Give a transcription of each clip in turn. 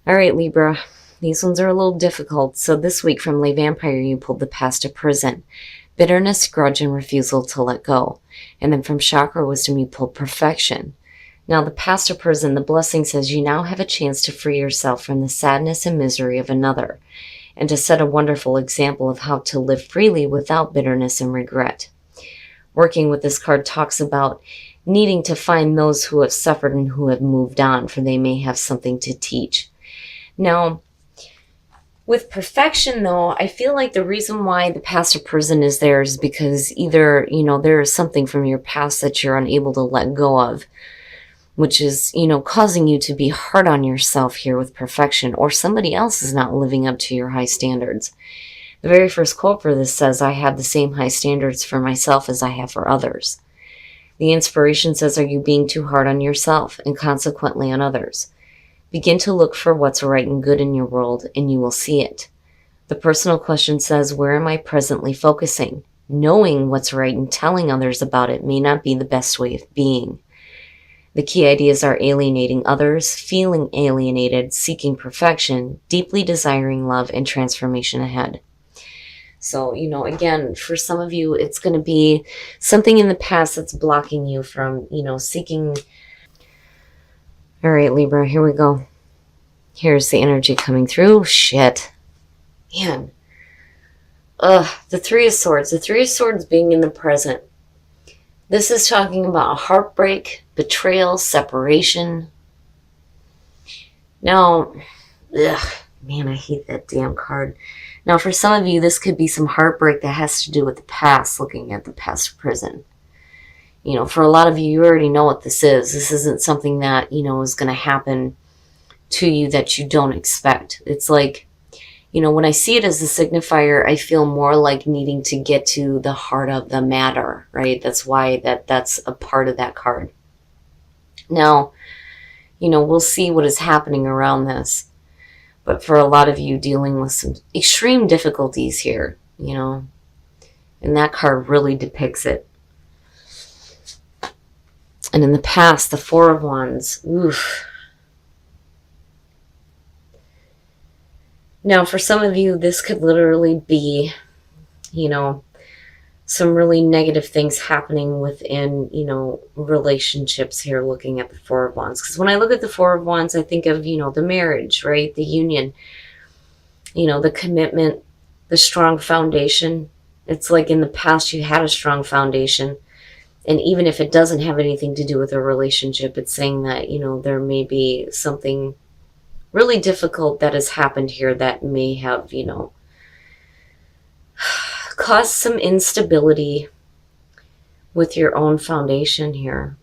All right, Libra. These ones are a little difficult. So this week from Lay Vampire, you pulled the Past of Prison. Bitterness, grudge, and refusal to let go. And then from Chakra Wisdom, you pulled Perfection. Now, the Past of Prison, the blessing says you now have a chance to free yourself from the sadness and misery of another, and to set a wonderful example of how to live freely without bitterness and regret. Working with this card talks about needing to find those who have suffered and who have moved on, for they may have something to teach. Now, with Perfection, though, I feel like the reason why the Past of Prison is there is because either, there is something from your past that you're unable to let go of, which is, causing you to be hard on yourself here with Perfection, or somebody else is not living up to your high standards. The very first quote for this says, I have the same high standards for myself as I have for others. The inspiration says, are you being too hard on yourself and consequently on others? Begin to look for what's right and good in your world, and you will see it. The personal question says, where am I presently focusing? Knowing what's right and telling others about it may not be the best way of being. The key ideas are alienating others, feeling alienated, seeking perfection, deeply desiring love, and transformation ahead. So, again, for some of you, it's going to be something in the past that's blocking you from, seeking. All right, Libra, here we go. Here's the energy coming through. Shit. Man. The Three of Swords. The Three of Swords being in the present. This is talking about heartbreak, betrayal, separation. Now, man, I hate that damn card. Now, for some of you, this could be some heartbreak that has to do with the past, looking at the Past of Prison. For a lot of you, you already know what this is. This isn't something that, is going to happen to you that you don't expect. It's like, when I see it as a signifier, I feel more like needing to get to the heart of the matter, right? That's why that's a part of that card. Now, we'll see what is happening around this. But for a lot of you dealing with some extreme difficulties here, and that card really depicts it. And in the past, the Four of Wands, oof. Now, for some of you, this could literally be, some really negative things happening within, relationships here, looking at the Four of Wands. Because when I look at the Four of Wands, I think of, the marriage, right? The union, the commitment, the strong foundation. It's like in the past you had a strong foundation. And even if it doesn't have anything to do with a relationship, it's saying that, there may be something really difficult that has happened here that may have, caused some instability with your own foundation here.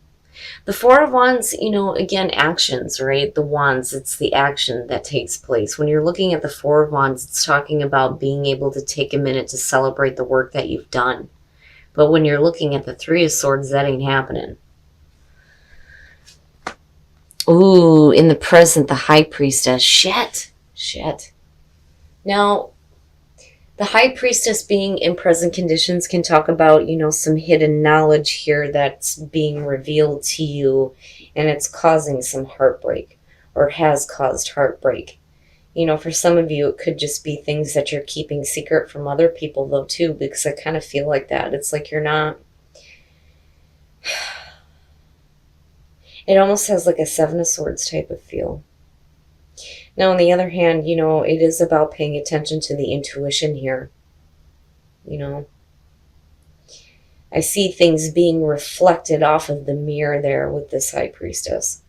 The Four of Wands, again, actions, right? The Wands, it's the action that takes place. When you're looking at the Four of Wands, it's talking about being able to take a minute to celebrate the work that you've done. But when you're looking at the Three of Swords, that ain't happening. Ooh, in the present, the High Priestess. Shit. Now, the High Priestess being in present conditions can talk about, some hidden knowledge here that's being revealed to you, and it's causing some heartbreak, or has caused heartbreak. For some of you, it could just be things that you're keeping secret from other people, though, too, because I kind of feel like that. It's like you're not... It almost has like a Seven of Swords type of feel. Now, on the other hand, it is about paying attention to the intuition here. I see things being reflected off of the mirror there with this High Priestess.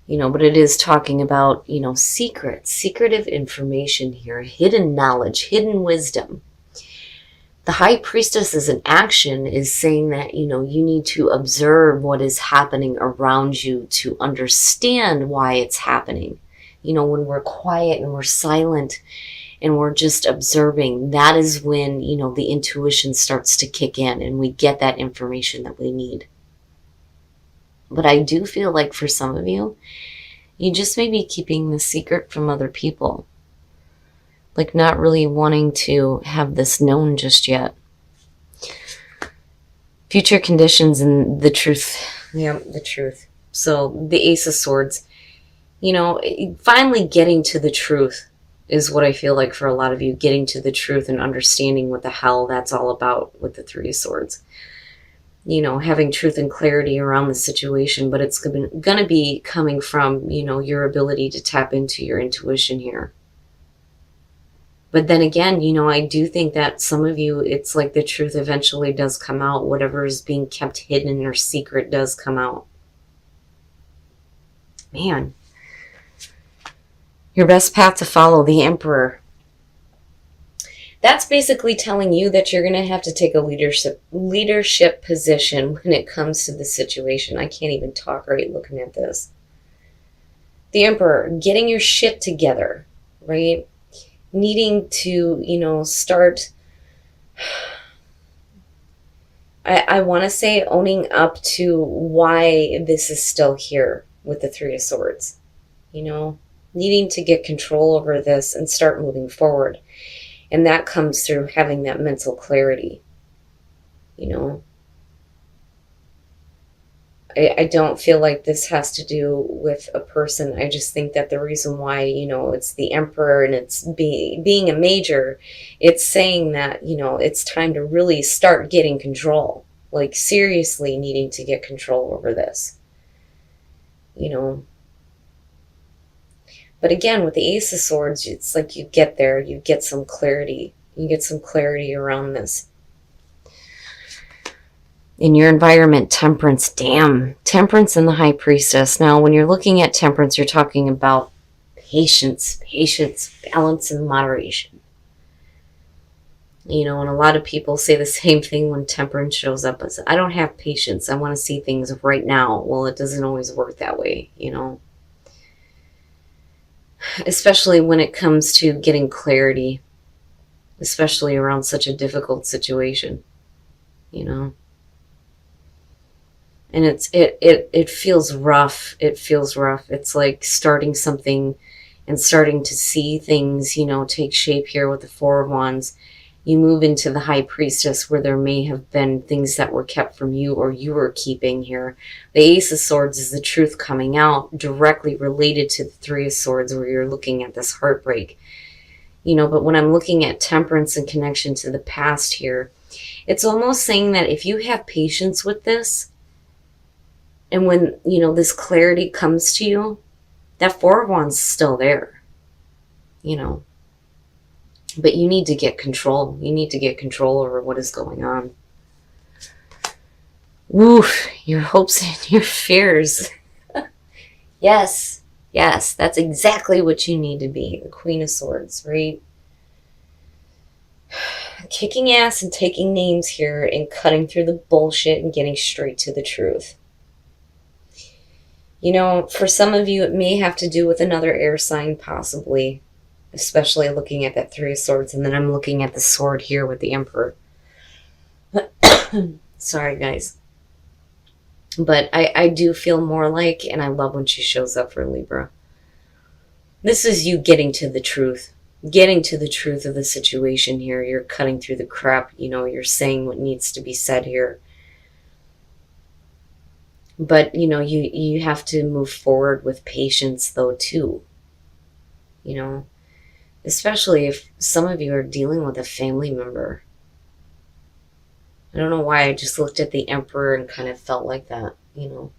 But it is talking about, secretive information here, hidden knowledge, hidden wisdom. The High Priestess as an action is saying that, you need to observe what is happening around you to understand why it's happening. When we're quiet and we're silent and we're just observing, that is when, the intuition starts to kick in and we get that information that we need. But I do feel like for some of you, you just may be keeping the secret from other people. Like not really wanting to have this known just yet. Future conditions and the truth. Yeah, the truth. So the Ace of Swords. You know, finally getting to the truth is what I feel like for a lot of you, getting to the truth and understanding what the hell that's all about with the Three of Swords. You know, having truth and clarity around the situation, but it's going to be coming from, you know, your ability to tap into your intuition here. But then again, you know, I do think that some of you, it's like the truth eventually does come out. Whatever is being kept hidden or secret does come out. Man. Your best path to follow, the Emperor. That's basically telling you that you're going to have to take a leadership position when it comes to the situation. I can't even talk right looking at this. The Emperor, getting your shit together, right? Needing to, you know, start, I want to say owning up to why this is still here with the Three of Swords. You know, needing to get control over this and start moving forward. And that comes through having that mental clarity, you know. I don't feel like this has to do with a person. I just think that the reason why, you know, it's the Emperor and it's being a major, it's saying that, you know, it's time to really start getting control. Like, seriously needing to get control over this, you know. But again, with the Ace of Swords, it's like you get there, you get some clarity. You get some clarity around this. In your environment, Temperance, damn. Temperance and the High Priestess. Now, when you're looking at Temperance, you're talking about patience, balance, and moderation. You know, and a lot of people say the same thing when Temperance shows up. As, I don't have patience. I want to see things right now. Well, it doesn't always work that way, you know. Especially when it comes to getting clarity. Especially around such a difficult situation, you know. And it feels rough. It feels rough. It's like starting something and starting to see things, you know, take shape here with the Four of Wands. You move into the High Priestess where there may have been things that were kept from you or you were keeping here. The Ace of Swords is the truth coming out, directly related to the Three of Swords where you're looking at this heartbreak. You know, but when I'm looking at Temperance in connection to the past here, it's almost saying that if you have patience with this, and when, you know, this clarity comes to you, that Four of Wands is still there, you know. But you need to get control. You need to get control over what is going on. Woof, your hopes and your fears. Yes, that's exactly what you need to be. The Queen of Swords, right? Kicking ass and taking names here and cutting through the bullshit and getting straight to the truth. You know, for some of you, it may have to do with another air sign, possibly. Especially looking at that Three of Swords. And then I'm looking at the sword here with the Emperor. Sorry, guys. But I do feel more like, and I love when she shows up for Libra. This is you getting to the truth. Getting to the truth of the situation here. You're cutting through the crap. You know, you're saying what needs to be said here. But, you know, you have to move forward with patience, though, too. You know, especially if some of you are dealing with a family member. I don't know why I just looked at the Emperor and kind of felt like that, you know.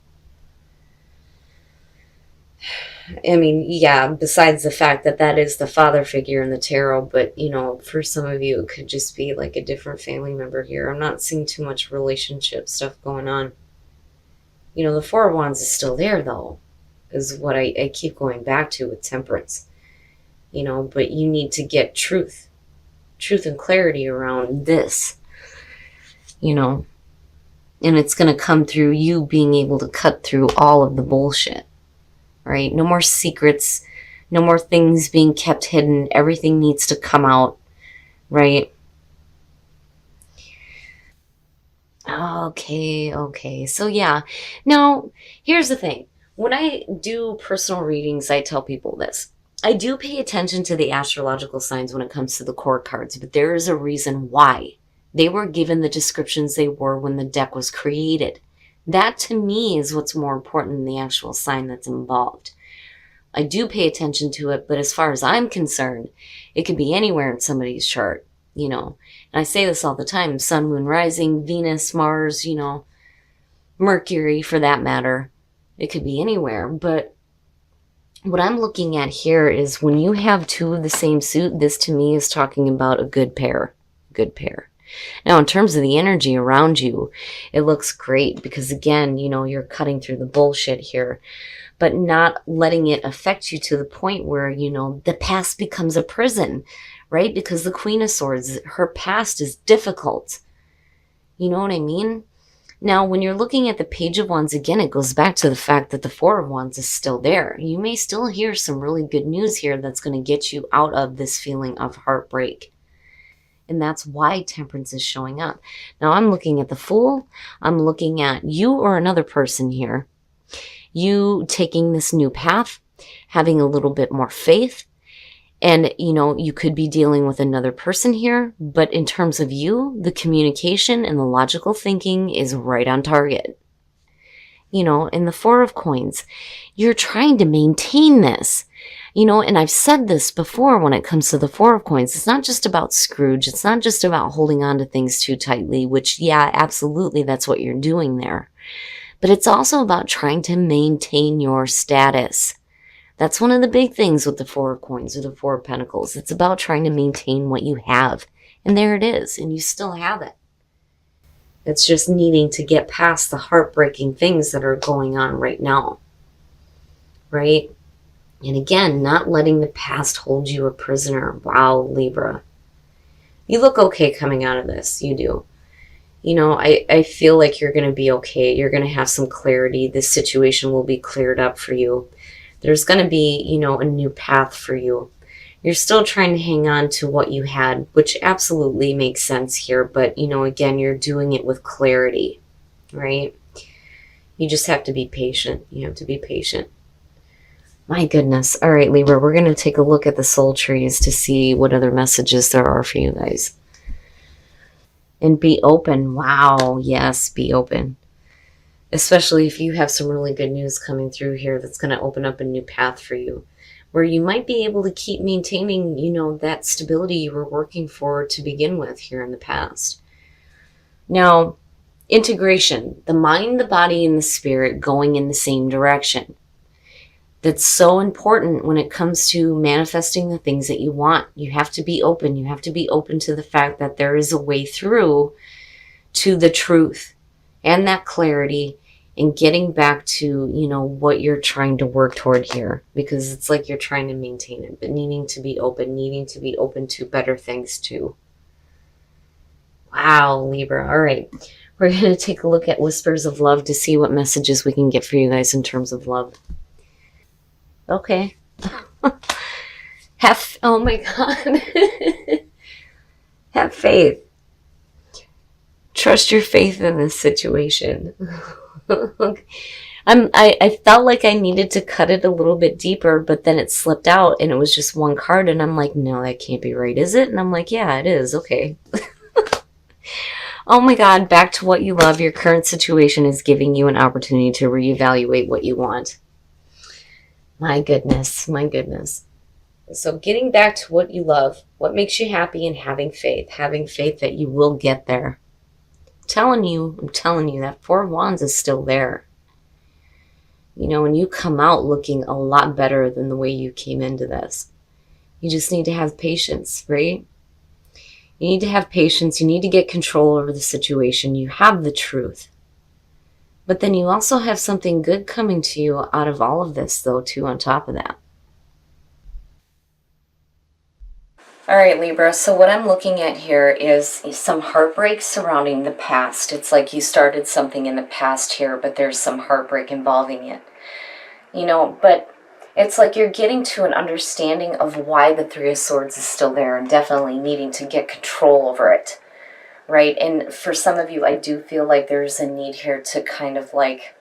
I mean, yeah, besides the fact that that is the father figure in the tarot, but, you know, for some of you, it could just be like a different family member here. I'm not seeing too much relationship stuff going on. You know, the Four of Wands is still there, though, is what I keep going back to with Temperance. You know, but you need to get truth and clarity around this, you know. And it's going to come through you being able to cut through all of the bullshit, right? No more secrets, no more things being kept hidden. Everything needs to come out, right? Okay. So yeah. Now, here's the thing. When I do personal readings, I tell people this. I do pay attention to the astrological signs when it comes to the core cards, but there is a reason why they were given the descriptions they were when the deck was created. That, to me, is what's more important than the actual sign that's involved. I do pay attention to it, but as far as I'm concerned, it could be anywhere in somebody's chart, you know. And I say this all the time, sun, moon, rising, Venus, Mars, you know, Mercury for that matter. It could be anywhere. But what I'm looking at here is when you have two of the same suit, this to me is talking about a good pair. Good pair. Now, in terms of the energy around you, it looks great because, again, you know, you're cutting through the bullshit here, but not letting it affect you to the point where, you know, the past becomes a prison, right? Because the Queen of Swords, her past is difficult. You know what I mean? Now, when you're looking at the Page of Wands, again, it goes back to the fact that the Four of Wands is still there. You may still hear some really good news here that's going to get you out of this feeling of heartbreak. And that's why Temperance is showing up. Now, I'm looking at the Fool. I'm looking at you or another person here. You taking this new path, having a little bit more faith. And, you know, you could be dealing with another person here, but in terms of you, the communication and the logical thinking is right on target. You know, in the Four of Coins, you're trying to maintain this. You know, and I've said this before when it comes to the Four of Coins, it's not just about Scrooge. It's not just about holding on to things too tightly, which, yeah, absolutely, that's what you're doing there. But it's also about trying to maintain your status. That's one of the big things with the Four of Coins or the Four of Pentacles. It's about trying to maintain what you have. And there it is. And you still have it. It's just needing to get past the heartbreaking things that are going on right now. Right? And again, not letting the past hold you a prisoner. Wow, Libra. You look okay coming out of this. You do. You know, I feel like you're going to be okay. You're going to have some clarity. This situation will be cleared up for you. There's going to be, you know, a new path for you. You're still trying to hang on to what you had, which absolutely makes sense here. But, you know, again, you're doing it with clarity, right? You just have to be patient. You have to be patient. My goodness. All right, Libra, we're going to take a look at the soul trees to see what other messages there are for you guys. And be open. Wow. Yes, be open. Especially if you have some really good news coming through here that's going to open up a new path for you, where you might be able to keep maintaining, you know, that stability you were working for to begin with here in the past. Now, integration, the mind, the body, and the spirit going in the same direction. That's so important when it comes to manifesting the things that you want. You have to be open. You have to be open to the fact that there is a way through to the truth and that clarity and getting back to, you know, what you're trying to work toward here, because it's like you're trying to maintain it, but needing to be open to better things too. Wow, Libra. All right. We're going to take a look at Whispers of Love to see what messages we can get for you guys in terms of love. Okay. Oh my God. Have faith. Trust your faith in this situation. I felt like I needed to cut it a little bit deeper, but then it slipped out and it was just one card and I'm like, no, that can't be right, is it? And I'm like, yeah, it is. Okay. Oh my God, back to what you love. Your current situation is giving you an opportunity to reevaluate what you want. My goodness, my goodness. So getting back to what you love, what makes you happy, and having faith that you will get there. I'm telling you that Four of Wands is still there. You know, and you come out looking a lot better than the way you came into this. You just need to have patience, right? You need to have patience. You need to get control over the situation. You have the truth. But then you also have something good coming to you out of all of this, though, too, on top of that. All right, Libra, so what I'm looking at here is some heartbreak surrounding the past. It's like you started something in the past here, but there's some heartbreak involving it. You know, but it's like you're getting to an understanding of why the Three of Swords is still there and definitely needing to get control over it, right? And for some of you, I do feel like there's a need here to kind of like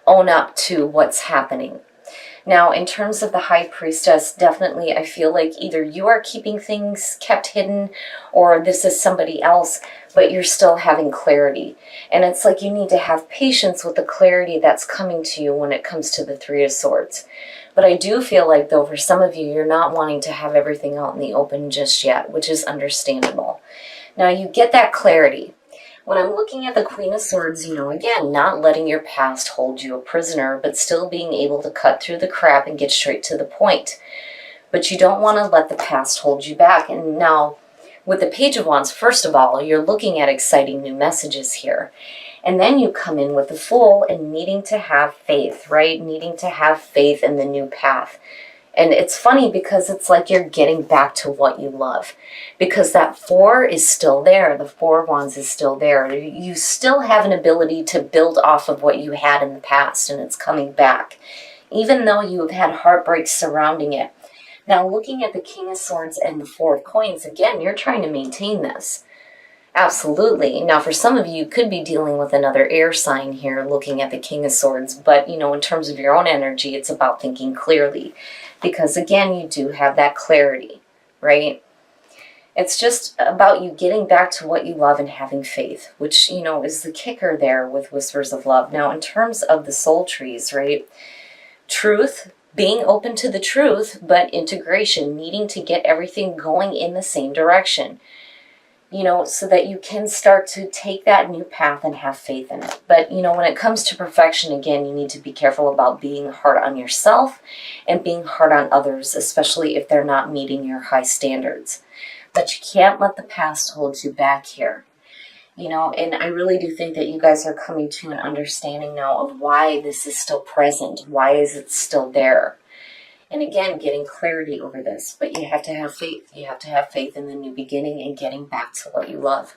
own up to what's happening. Now, in terms of the High Priestess, definitely I feel like either you are keeping things kept hidden or this is somebody else, but you're still having clarity. And it's like you need to have patience with the clarity that's coming to you when it comes to the Three of Swords. But I do feel like, though, for some of you, you're not wanting to have everything out in the open just yet, which is understandable. Now, you get that clarity. When I'm looking at the Queen of Swords, again, not letting your past hold you a prisoner, but still being able to cut through the crap and get straight to the point. But you don't want to let the past hold you back. And now, with the Page of Wands, first of all, you're looking at exciting new messages here. And then you come in with the Fool and needing to have faith, right? Needing to have faith in the new path. And it's funny because it's like you're getting back to what you love. Because that 4 is still there. The 4 of Wands is still there. You still have an ability to build off of what you had in the past, and it's coming back. Even though you have had heartbreaks surrounding it. Now, looking at the King of Swords and the 4 of Coins, again, you're trying to maintain this. Absolutely. Now, for some of you, you could be dealing with another air sign here, looking at the King of Swords. But, in terms of your own energy, it's about thinking clearly. Because, again, you do have that clarity, right? It's just about you getting back to what you love and having faith, which, is the kicker there with Whispers of Love. Now, in terms of the soul trees, right? Truth, being open to the truth, but integration, needing to get everything going in the same direction. So that you can start to take that new path and have faith in it. But, when it comes to perfection, again, you need to be careful about being hard on yourself and being hard on others, especially if they're not meeting your high standards. But you can't let the past hold you back here. And I really do think that you guys are coming to an understanding now of why this is still present. Why is it still there? And again, getting clarity over this. But you have to have faith. You have to have faith in the new beginning and getting back to what you love.